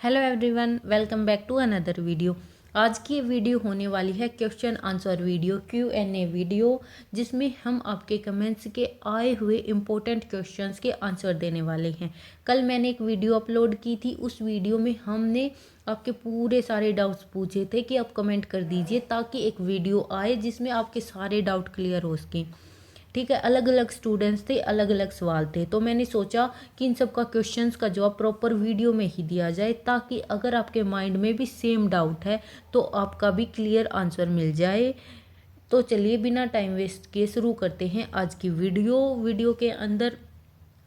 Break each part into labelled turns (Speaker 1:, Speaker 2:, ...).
Speaker 1: Hello everyone, welcome back to another video. आज की ये वीडियो होने वाली है question answer video, Q&A video, जिसमें हम आपके कमेंट्स के आए हुए इम्पोर्टेंट क्वेश्चंस के आंसर देने वाले हैं। कल मैंने एक वीडियो अपलोड की थी, उस वीडियो में हमने आपके पूरे सारे डाउट्स पूछे थे कि आप कमेंट कर दीजिए ताकि एक वीडियो आए जिसमें आपके सारे डाउट क्लियर हो सकें। ठीक है, अलग अलग स्टूडेंट्स थे, अलग अलग सवाल थे, तो मैंने सोचा कि इन सब का क्वेश्चंस का जवाब प्रॉपर वीडियो में ही दिया जाए ताकि अगर आपके माइंड में भी सेम डाउट है तो आपका भी क्लियर आंसर मिल जाए। तो चलिए बिना टाइम वेस्ट किए शुरू करते हैं आज की वीडियो के अंदर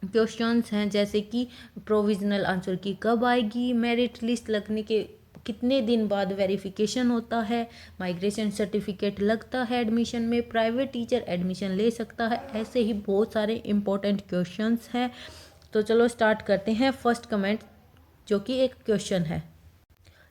Speaker 1: क्वेश्चंस हैं जैसे कि प्रोविजनल आंसर की कब आएगी, मेरिट लिस्ट लगने के कितने दिन बाद वेरिफिकेशन होता है, माइग्रेशन सर्टिफिकेट लगता है एडमिशन में, प्राइवेट टीचर एडमिशन ले सकता है, ऐसे ही बहुत सारे इंपॉर्टेंट क्वेश्चंस हैं। तो चलो स्टार्ट करते हैं। फर्स्ट कमेंट जो कि एक क्वेश्चन है।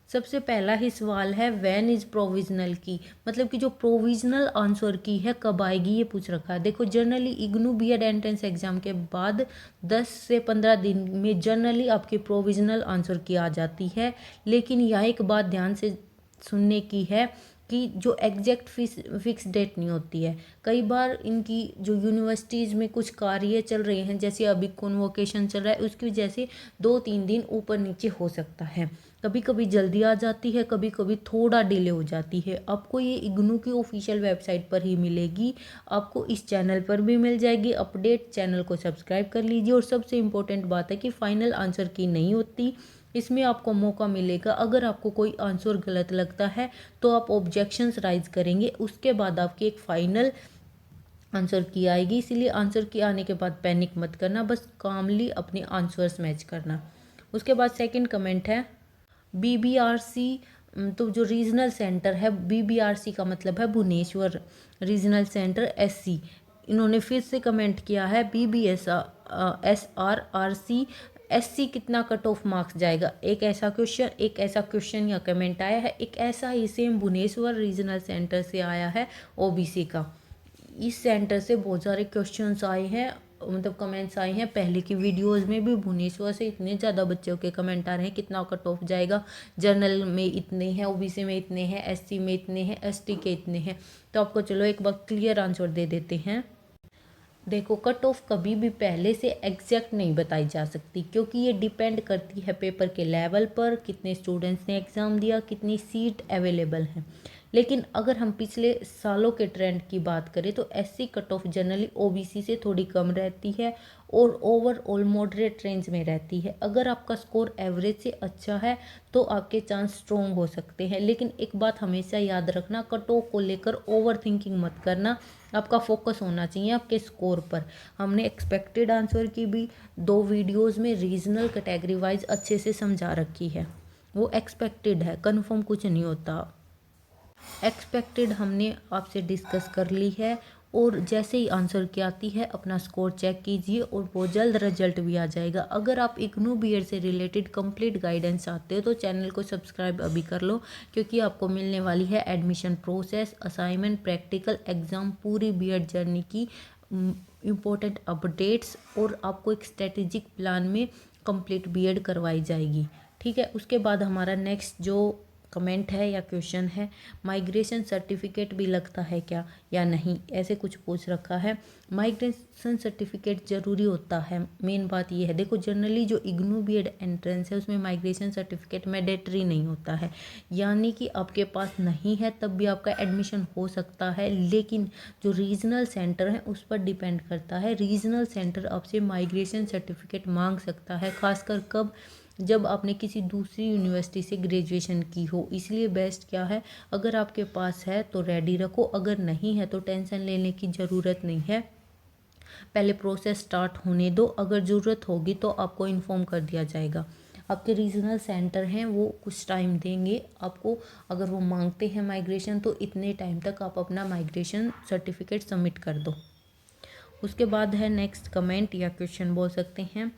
Speaker 1: सबसे पहला ही सवाल है व्हेन इज प्रोविजनल की, मतलब कि जो प्रोविजनल आंसर की है कब आएगी, ये पूछ रखा है। देखो generally IGNOU BEd entrance exam के बाद 10 से 15 दिन में जनरली आपकी प्रोविजनल आंसर की आ जाती है, लेकिन यहाँ एक बात ध्यान से सुनने की है कि जो एग्जैक्ट फिक्स डेट नहीं होती है। कई बार इनकी जो यूनिवर्सिटीज़ में कुछ कार्य चल रहे हैं, जैसे अभी कॉन्वोकेशन चल रहा है, उसकी वजह से 2-3 दिन ऊपर नीचे हो सकता है। कभी कभी जल्दी आ जाती है, कभी कभी थोड़ा डिले हो जाती है। आपको ये इग्नू की ऑफिशियल वेबसाइट पर ही मिलेगी, आपको इस चैनल पर भी मिल जाएगी अपडेट। चैनल को सब्सक्राइब कर लीजिए। और सबसे इम्पोर्टेंट बात है कि फाइनल आंसर की नहीं होती, इसमें आपको मौका मिलेगा। अगर आपको कोई आंसर गलत लगता है तो आप ऑब्जेक्शंस राइज करेंगे, उसके बाद आपकी एक फाइनल आंसर की आएगी। इसीलिए आंसर की आने के बाद पैनिक मत करना, बस कामली अपने आंसर्स मैच करना। उसके बाद सेकंड कमेंट है BBRC, तो जो रीजनल सेंटर है, BBRC का मतलब है भुवनेश्वर रीजनल सेंटर SC। इन्होंने फिर से कमेंट किया है BBSRRC SC कितना कट ऑफ मार्क्स जाएगा। एक ऐसा क्वेश्चन या कमेंट आया है, एक ऐसा ही सेम भुवनेश्वर रीजनल सेंटर से आया है OBC का। इस सेंटर से बहुत सारे क्वेश्चंस आए हैं, मतलब कमेंट्स आए हैं। पहले की वीडियोस में भी भुवनेश्वर से इतने ज़्यादा बच्चों के कमेंट आ रहे हैं कितना कट ऑफ जाएगा, जनरल में इतने हैं, OBC में इतने हैं, SC में इतने हैं, ST के इतने हैं। तो आपको चलो एक बार क्लियर आंसर दे देते हैं। देखो कट ऑफ कभी भी पहले से एग्जैक्ट नहीं बताई जा सकती, क्योंकि ये डिपेंड करती है पेपर के लेवल पर, कितने स्टूडेंट्स ने एग्ज़ाम दिया, कितनी सीट अवेलेबल हैं। लेकिन अगर हम पिछले सालों के ट्रेंड की बात करें तो SC cut off generally OBC से थोड़ी कम रहती है और ओवरऑल मॉडरेट रेंज में रहती है। अगर आपका स्कोर एवरेज से अच्छा है तो आपके चांस स्ट्रॉन्ग हो सकते हैं, लेकिन एक बात हमेशा याद रखना, कट ऑफ को लेकर ओवर थिंकिंग मत करना। आपका फोकस होना चाहिए आपके स्कोर पर। हमने एक्सपेक्टेड आंसर की भी 2 वीडियोस में रीजनल कैटेगरी वाइज अच्छे से समझा रखी है। वो एक्सपेक्टेड है, कंफर्म कुछ नहीं होता। एक्सपेक्टेड हमने आपसे डिस्कस कर ली है, और जैसे ही आंसर की आती है अपना स्कोर चेक कीजिए और बहुत जल्द रिजल्ट भी आ जाएगा। अगर आप इग्नू बीएड से रिलेटेड कंप्लीट गाइडेंस चाहते हो तो चैनल को सब्सक्राइब अभी कर लो, क्योंकि आपको मिलने वाली है admission process, assignment, practical exam, पूरी बीएड जर्नी की इम्पोर्टेंट अपडेट्स, और आपको एक स्ट्रेटेजिक प्लान में कंप्लीट बीएड करवाई जाएगी। ठीक है, उसके बाद हमारा नेक्स्ट जो कमेंट है या क्वेश्चन है, माइग्रेशन सर्टिफिकेट भी लगता है क्या या नहीं, ऐसे कुछ पूछ रखा है। माइग्रेशन सर्टिफिकेट ज़रूरी होता है, मेन बात ये है। देखो जनरली जो इग्नू बीएड एंट्रेंस है उसमें माइग्रेशन सर्टिफिकेट मैंडेटरी नहीं होता है, यानी कि आपके पास नहीं है तब भी आपका एडमिशन हो सकता है। लेकिन जो रीजनल सेंटर है उस पर डिपेंड करता है, रीजनल सेंटर आपसे माइग्रेशन सर्टिफिकेट मांग सकता है, खासकर कब, जब आपने किसी दूसरी यूनिवर्सिटी से ग्रेजुएशन की हो। इसलिए बेस्ट क्या है, अगर आपके पास है तो रेडी रखो, अगर नहीं है तो टेंशन लेने की ज़रूरत नहीं है। पहले प्रोसेस स्टार्ट होने दो, अगर ज़रूरत होगी तो आपको इन्फॉर्म कर दिया जाएगा। आपके रीजनल सेंटर हैं वो कुछ टाइम देंगे आपको, अगर वो मांगते हैं माइग्रेशन तो इतने टाइम तक आप अपना माइग्रेशन सर्टिफिकेट सबमिट कर दो। उसके बाद है नेक्स्ट कमेंट या क्वेश्चन बोल सकते हैं,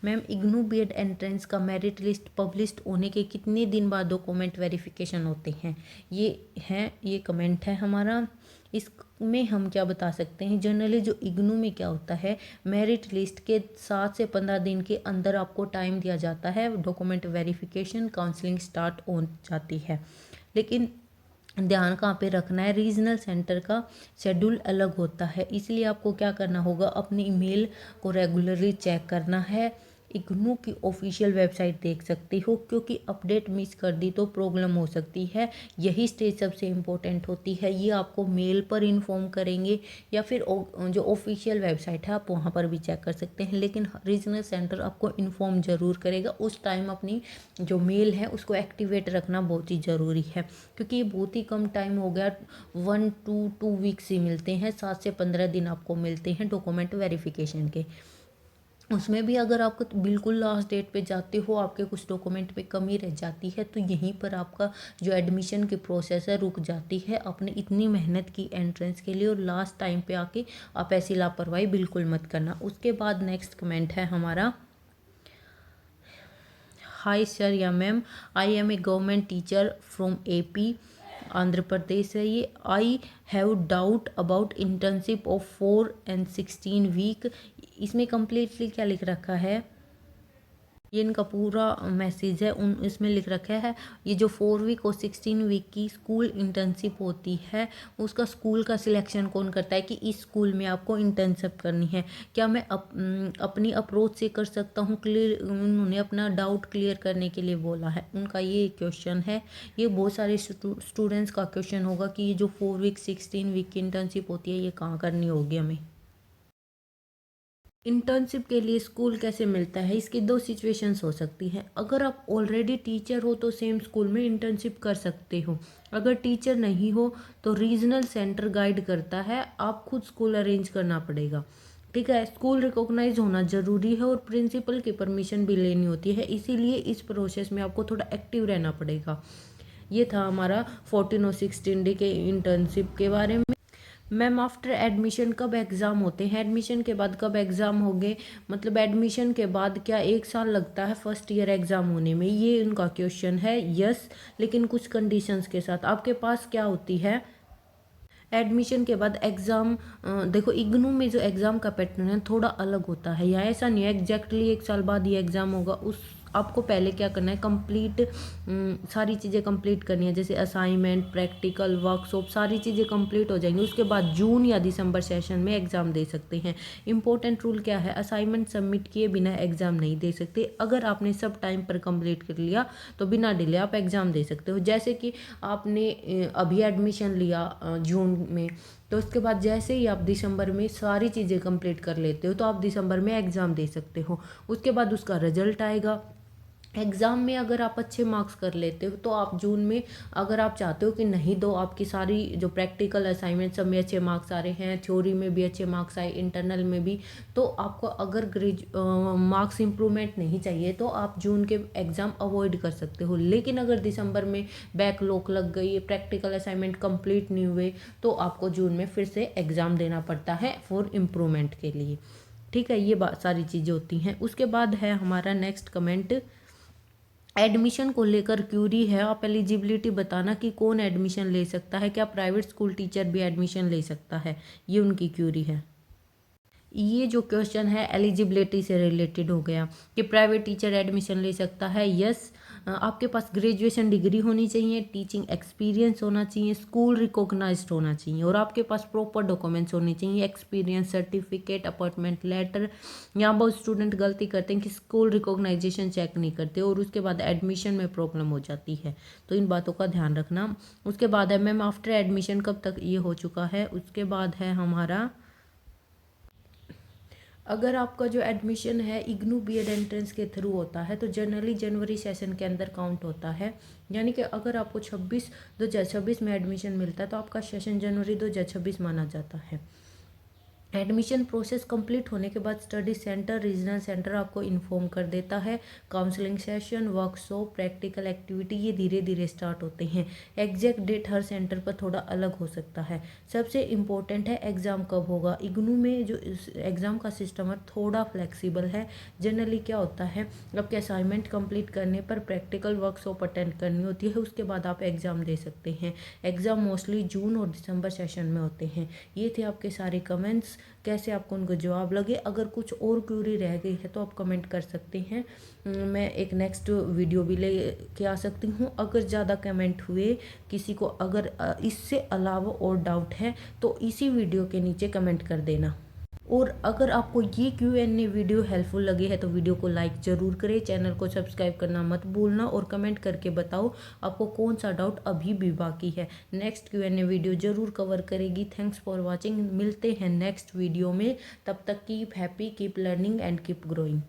Speaker 1: मैम इग्नू बीएड एंट्रेंस का मेरिट लिस्ट पब्लिश्ड होने के कितने दिन बाद डॉक्यूमेंट वेरिफिकेशन होते हैं? ये कमेंट है हमारा। इसमें हम क्या बता सकते हैं, जनरली जो इग्नू में क्या होता है, मेरिट लिस्ट के 7 से 15 दिन के अंदर आपको टाइम दिया जाता है, डॉक्यूमेंट वेरिफिकेशन काउंसलिंग स्टार्ट हो जाती है। लेकिन ध्यान कहाँ पे रखना है, रीजनल सेंटर का शेड्यूल अलग होता है, इसलिए आपको क्या करना होगा, अपनी ईमेल को रेगुलरली चेक करना है। इग्नू की ऑफिशियल वेबसाइट देख सकते हो, क्योंकि अपडेट मिस कर दी तो प्रॉब्लम हो सकती है। यही स्टेज सबसे इम्पोर्टेंट होती है, ये आपको मेल पर इन्फॉर्म करेंगे या फिर जो ऑफिशियल वेबसाइट है आप वहाँ पर भी चेक कर सकते हैं, लेकिन रीजनल सेंटर आपको इन्फॉर्म ज़रूर करेगा। उस टाइम अपनी जो मेल है उसको एक्टिवेट रखना बहुत ही ज़रूरी है, क्योंकि ये बहुत ही कम टाइम हो गया, 1 to 2 वीक्स ही मिलते हैं, 7 से 15 दिन आपको मिलते हैं डॉक्यूमेंट वेरिफिकेशन के। उसमें भी अगर आपको बिल्कुल लास्ट डेट पे जाते हो, आपके कुछ डॉक्यूमेंट पे कमी रह जाती है, तो यहीं पर आपका जो एडमिशन की प्रोसेस है रुक जाती है। आपने इतनी मेहनत की एंट्रेंस के लिए और लास्ट टाइम पे आके आप ऐसी लापरवाही बिल्कुल मत करना। उसके बाद नेक्स्ट कमेंट है हमारा, हाय सर या ma'am, I am a government teacher from AP, Andhra Pradesh है ये। I have doubt about internship of 4 and 16 week. इसमें कम्प्लीटली क्या लिख रखा है, ये इनका पूरा मैसेज है, इसमें लिख रखा है ये जो 4 वीक और 16 वीक की स्कूल इंटर्नशिप होती है, उसका स्कूल का सिलेक्शन कौन करता है कि इस स्कूल में आपको इंटर्नशिप करनी है, क्या मैं अपनी अप्रोच से कर सकता हूँ? क्लियर, उन्होंने अपना डाउट क्लियर करने के लिए बोला है, उनका ये क्वेश्चन है। ये बहुत सारे स्टूडेंट्स का क्वेश्चन होगा कि ये जो 4 वीक 16 वीक की इंटर्नशिप होती है ये कहाँ करनी होगी हमें। इंटर्नशिप के लिए स्कूल कैसे मिलता है, इसकी 2 सिचुएशंस हो सकती हैं। अगर आप ऑलरेडी टीचर हो तो सेम स्कूल में इंटर्नशिप कर सकते हो। अगर टीचर नहीं हो तो रीजनल सेंटर गाइड करता है, आप खुद स्कूल अरेंज करना पड़ेगा। ठीक है, स्कूल रिकॉग्नाइज होना ज़रूरी है और प्रिंसिपल की परमिशन भी लेनी होती है, इसीलिए इस प्रोसेस में आपको थोड़ा एक्टिव रहना पड़ेगा। ये था हमारा 14 और 16 डे के इंटर्नशिप के बारे में। मैम आफ्टर एडमिशन कब एग्ज़ाम होते हैं, एडमिशन के बाद कब एग्ज़ाम होंगे, मतलब एडमिशन के बाद क्या 1 साल लगता है फर्स्ट ईयर एग्ज़ाम होने में, ये उनका क्वेश्चन है। यस, लेकिन कुछ कंडीशंस के साथ। आपके पास क्या होती है, एडमिशन के बाद एग्ज़ाम, देखो इग्नू में जो एग्ज़ाम का पैटर्न है थोड़ा अलग होता है, या ऐसा नहीं है एग्जैक्टली 1 साल बाद ये एग्ज़ाम होगा। उस आपको पहले क्या करना है, कंप्लीट सारी चीज़ें कंप्लीट करनी है, जैसे असाइनमेंट, प्रैक्टिकल, वर्कशॉप, सारी चीज़ें कंप्लीट हो जाएंगी। उसके बाद जून या दिसंबर सेशन में एग्ज़ाम दे सकते हैं। इंपॉर्टेंट रूल क्या है, असाइनमेंट सबमिट किए बिना एग्ज़ाम नहीं दे सकते। अगर आपने सब टाइम पर कंप्लीट कर लिया तो बिना डिले आप एग्ज़ाम दे सकते हो। जैसे कि आपने अभी एडमिशन लिया जून में, तो उसके बाद जैसे ही आप दिसंबर में सारी चीज़ें कंप्लीट कर लेते हो तो आप दिसंबर में एग्ज़ाम दे सकते हो। उसके बाद उसका रिजल्ट आएगा। एग्ज़ाम में अगर आप अच्छे मार्क्स कर लेते हो तो आप जून में, अगर आप चाहते हो कि नहीं दो, आपकी सारी जो प्रैक्टिकल असाइनमेंट सब में अच्छे मार्क्स आ रहे हैं, थ्योरी में भी अच्छे मार्क्स आए, इंटरनल में भी, तो आपको अगर मार्क्स इंप्रूवमेंट नहीं चाहिए तो आप जून के एग्ज़ाम अवॉइड कर सकते हो। लेकिन अगर दिसंबर में बैकलॉग लग गई, प्रैक्टिकल असाइनमेंट कंप्लीट नहीं हुए, तो आपको जून में फिर से एग्ज़ाम देना पड़ता है फॉर इम्प्रूवमेंट के लिए। ठीक है, ये सारी चीज़ें होती हैं। उसके बाद है हमारा नेक्स्ट कमेंट, एडमिशन को लेकर क्यूरी है, आप एलिजिबिलिटी बताना कि कौन एडमिशन ले सकता है, क्या प्राइवेट स्कूल टीचर भी एडमिशन ले सकता है, ये उनकी क्यूरी है। ये जो क्वेश्चन है एलिजिबिलिटी से रिलेटेड हो गया कि प्राइवेट टीचर एडमिशन ले सकता है। यस, आपके पास ग्रेजुएशन डिग्री होनी चाहिए, टीचिंग एक्सपीरियंस होना चाहिए, स्कूल रिकॉग्नाइज्ड होना चाहिए और आपके पास प्रॉपर डॉक्यूमेंट्स होने चाहिए, एक्सपीरियंस सर्टिफिकेट, अपॉइंटमेंट लेटर। यहाँ बहुत स्टूडेंट गलती करते हैं कि स्कूल रिकॉग्नाइजेशन चेक नहीं करते और उसके बाद एडमिशन में प्रॉब्लम हो जाती है, तो इन बातों का ध्यान रखना। उसके बाद है मैम आफ्टर एडमिशन कब तक ये हो चुका है। उसके बाद है हमारा, अगर आपका जो एडमिशन है इग्नू बीएड एंट्रेंस के थ्रू होता है तो जनरली जनवरी सेशन के अंदर काउंट होता है, यानी कि अगर आपको 2026 में एडमिशन मिलता है तो आपका सेशन जनवरी 2026 माना जाता है। एडमिशन प्रोसेस कंप्लीट होने के बाद स्टडी सेंटर, रीजनल सेंटर आपको इन्फॉर्म कर देता है। Counselling session, workshop, practical activity ये धीरे धीरे स्टार्ट होते हैं। एग्जैक्ट डेट हर सेंटर पर थोड़ा अलग हो सकता है। सबसे इम्पोर्टेंट है एग्ज़ाम कब होगा। इग्नू में जो एग्ज़ाम का सिस्टम है थोड़ा फ्लेक्सिबल है। जनरली क्या होता है, आपके असाइनमेंट कंप्लीट करने पर प्रैक्टिकल वर्कशॉप अटेंड करनी होती है, उसके बाद आप एग्ज़ाम दे सकते हैं। एग्ज़ाम मोस्टली जून और दिसंबर सेशन में होते हैं। ये थे आपके सारे कमेंट्स, कैसे आपको उनको जवाब लगे। अगर कुछ और क्यूरी रह गई है तो आप कमेंट कर सकते हैं, मैं एक नेक्स्ट वीडियो भी ले के आ सकती हूँ। अगर ज़्यादा कमेंट हुए, किसी को अगर इससे अलावा और डाउट है तो इसी वीडियो के नीचे कमेंट कर देना। और अगर आपको ये Q&A वीडियो हेल्पफुल लगी है तो वीडियो को लाइक ज़रूर करें, चैनल को सब्सक्राइब करना मत भूलना और कमेंट करके बताओ आपको कौन सा डाउट अभी भी बाकी है। नेक्स्ट Q&A वीडियो ज़रूर कवर करेगी। Thanks for watching. मिलते हैं नेक्स्ट वीडियो में, तब तक keep happy, keep learning and keep growing.